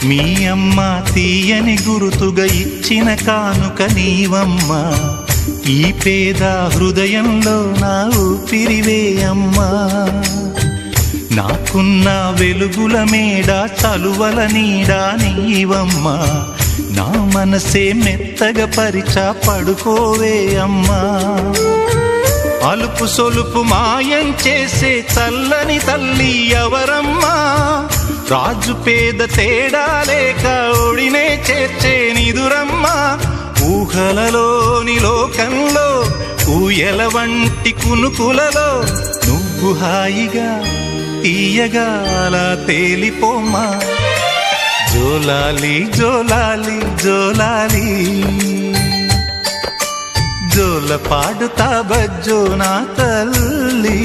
మీ అమ్మ తీయని గురుతుగా ఇచ్చిన కానుక నీవమ్మా, ఈ పేద హృదయంలో నా ఊపిరివే అమ్మా. నాకున్న వెలుగుల మేడ చలువల నీడా నీవమ్మా, నా మనసే మెత్తగా పరిచా పడుకోవే అమ్మా. అలుపు సొలుపు మాయం చేసే చల్లని తల్లి ఎవరమ్మా, రాజు పేద తేడా లేక ఒడినే చేర్చే నిదురమ్మా. ఊహలలోని లోకంలో ఊయల వంటి కునుకులలో నువ్వు హాయిగా తీయగా అలా తేలిపోమ్మా. జోలాలి జోలాలి జోలాలి, జోల పాడుతా బజ్జో నా తల్లి.